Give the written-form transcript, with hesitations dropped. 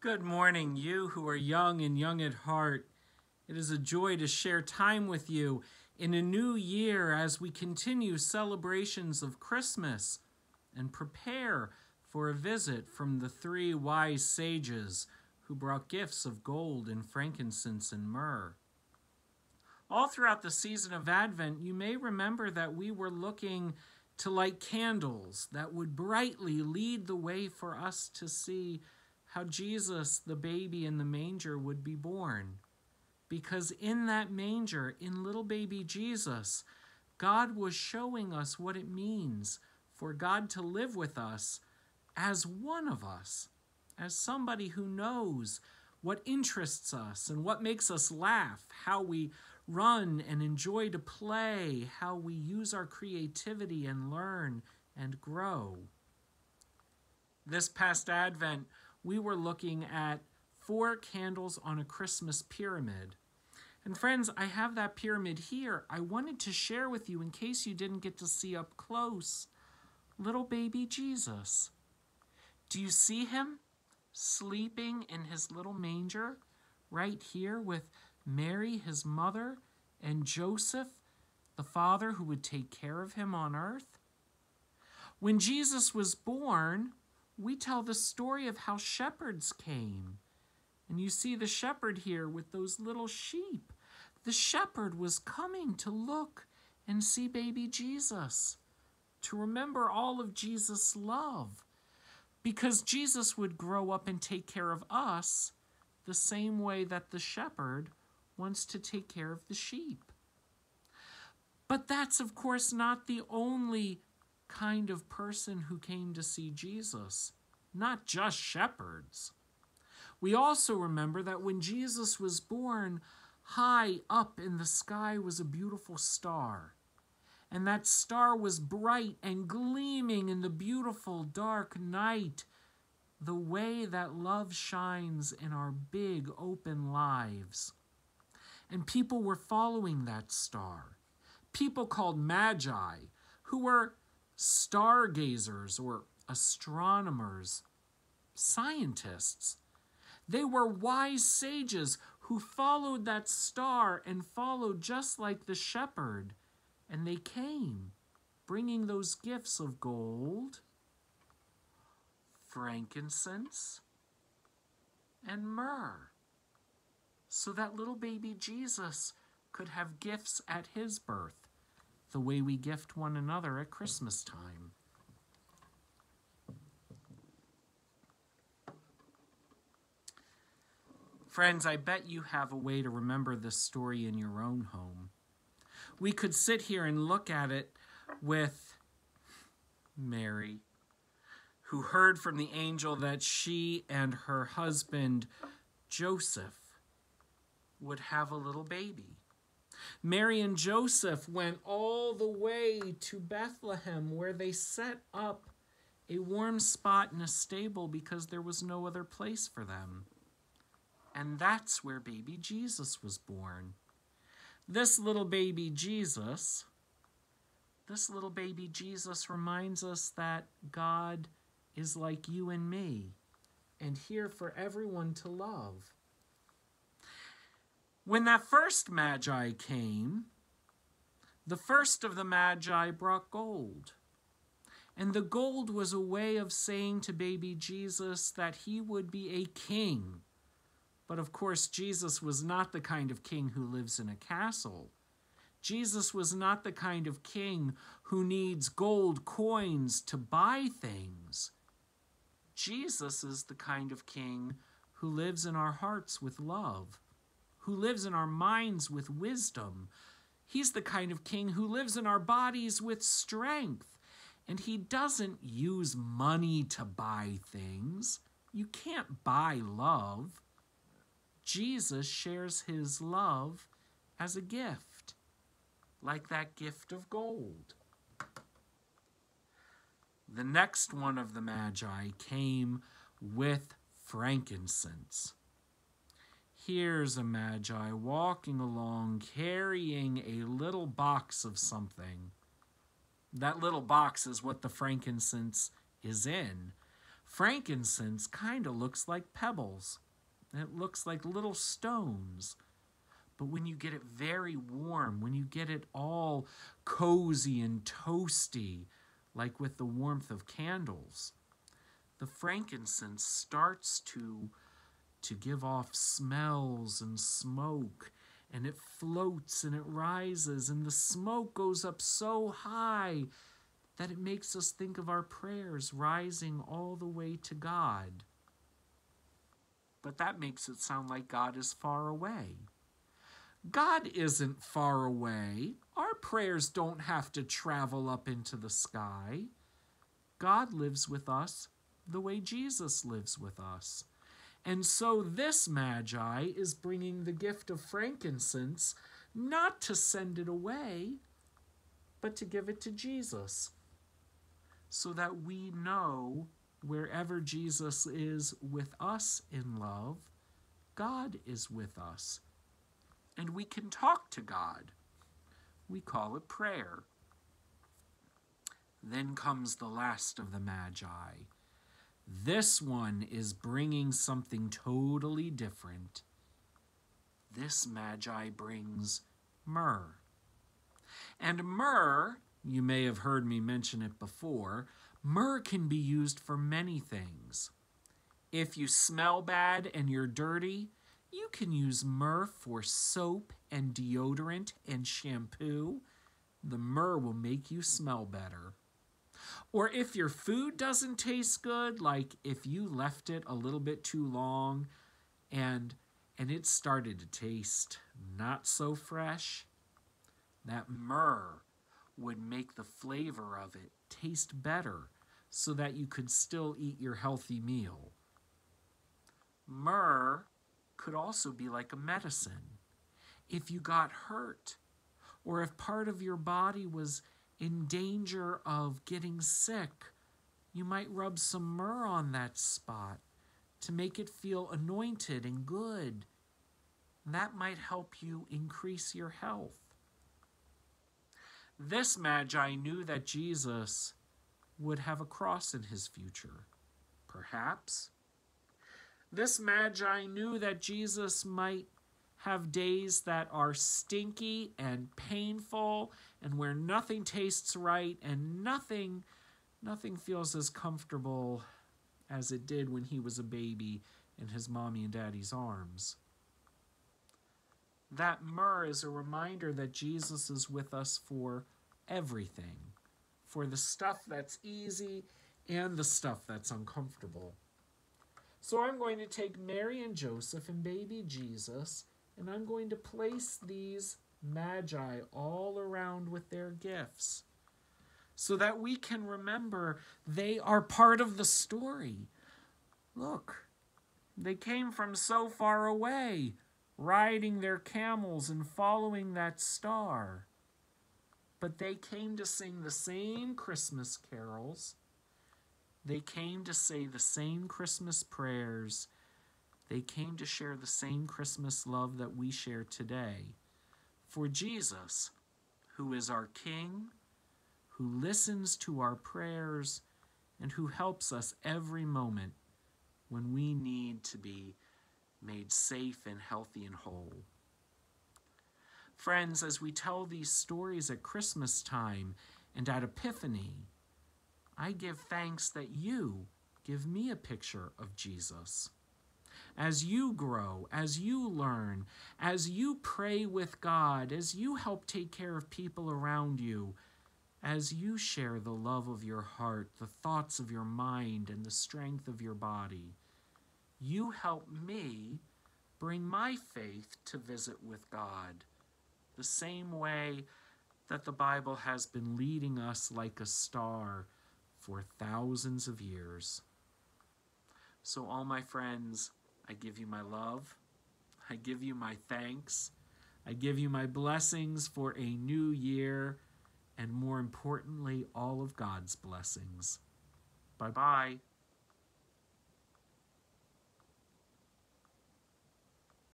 Good morning, you who are young and young at heart. It is a joy to share time with you in a new year as we continue celebrations of Christmas and prepare for a visit from the three wise sages who brought gifts of gold and frankincense and myrrh. All throughout the season of Advent, you may remember that we were looking to light candles that would brightly lead the way for us to see how Jesus, the baby in the manger, would be born. Because in that manger, in little baby Jesus, God was showing us what it means for God to live with us as one of us, as somebody who knows what interests us and what makes us laugh, how we run and enjoy to play, how we use our creativity and learn and grow. This past Advent, we were looking at 4 candles on a Christmas pyramid. And friends, I have that pyramid here. I wanted to share with you, in case you didn't get to see up close, little baby Jesus. Do you see him sleeping in his little manger right here with Mary, his mother, and Joseph, the father who would take care of him on earth? When Jesus was born, we tell the story of how shepherds came. And you see the shepherd here with those little sheep. The shepherd was coming to look and see baby Jesus, to remember all of Jesus' love, because Jesus would grow up and take care of us the same way that the shepherd wants to take care of the sheep. But that's, of course, not the only kind of person who came to see Jesus, not just shepherds. We also remember that when Jesus was born, high up in the sky was a beautiful star. And that star was bright and gleaming in the beautiful dark night, the way that love shines in our big open lives. And people were following that star. People called Magi, who were stargazers or astronomers, scientists. They were wise sages who followed that star and followed just like the shepherd. And they came, bringing those gifts of gold, frankincense, and myrrh, so that little baby Jesus could have gifts at his birth, the way we gift one another at Christmas time. Friends, I bet you have a way to remember this story in your own home. We could sit here and look at it with Mary, who heard from the angel that she and her husband, Joseph, would have a little baby. Mary and Joseph went all the way to Bethlehem, where they set up a warm spot in a stable because there was no other place for them. And that's where baby Jesus was born. This little baby Jesus reminds us that God is like you and me and here for everyone to love. When that first Magi came, the first of the Magi brought gold. And the gold was a way of saying to baby Jesus that he would be a king. But of course, Jesus was not the kind of king who lives in a castle. Jesus was not the kind of king who needs gold coins to buy things. Jesus is the kind of king who lives in our hearts with love, who lives in our minds with wisdom. He's the kind of king who lives in our bodies with strength. And he doesn't use money to buy things. You can't buy love. Jesus shares his love as a gift, like that gift of gold. The next one of the Magi came with frankincense. Here's a Magi walking along, carrying a little box of something. That little box is what the frankincense is in. Frankincense kind of looks like pebbles. It looks like little stones. But when you get it very warm, when you get it all cozy and toasty, like with the warmth of candles, the frankincense starts to give off smells and smoke, and it floats and it rises, and the smoke goes up so high that it makes us think of our prayers rising all the way to God. But that makes it sound like God is far away. God isn't far away. Our prayers don't have to travel up into the sky. God lives with us the way Jesus lives with us. And so this Magi is bringing the gift of frankincense not to send it away, but to give it to Jesus, so that we know wherever Jesus is with us in love, God is with us. And we can talk to God. We call it prayer. Then comes the last of the Magi. This one is bringing something totally different. This Magi brings myrrh. And myrrh, you may have heard me mention it before, myrrh can be used for many things. If you smell bad and you're dirty, you can use myrrh for soap and deodorant and shampoo. The myrrh will make you smell better. Or if your food doesn't taste good, like if you left it a little bit too long and it started to taste not so fresh, that myrrh would make the flavor of it taste better so that you could still eat your healthy meal. Myrrh could also be like a medicine. If you got hurt, or if part of your body was in danger of getting sick, you might rub some myrrh on that spot to make it feel anointed and good. That might help you increase your health. This Magi knew that Jesus would have a cross in his future. Perhaps. This Magi knew that Jesus might have days that are stinky and painful and where nothing tastes right and nothing feels as comfortable as it did when he was a baby in his mommy and daddy's arms. That myrrh is a reminder that Jesus is with us for everything, for the stuff that's easy and the stuff that's uncomfortable. So I'm going to take Mary and Joseph and baby Jesus, and I'm going to place these Magi all around with their gifts so that we can remember they are part of the story. Look, they came from so far away, riding their camels and following that star. But they came to sing the same Christmas carols. They came to say the same Christmas prayers. They came to share the same Christmas love that we share today. For Jesus, who is our King, who listens to our prayers, and who helps us every moment when we need to be made safe and healthy and whole. Friends, as we tell these stories at Christmas time and at Epiphany, I give thanks that you give me a picture of Jesus. As you grow, as you learn, as you pray with God, as you help take care of people around you, as you share the love of your heart, the thoughts of your mind, and the strength of your body, you help me bring my faith to visit with God, the same way that the Bible has been leading us like a star for thousands of years. So all my friends, I give you my love. I give you my thanks. I give you my blessings for a new year, and more importantly, all of God's blessings. Bye-bye.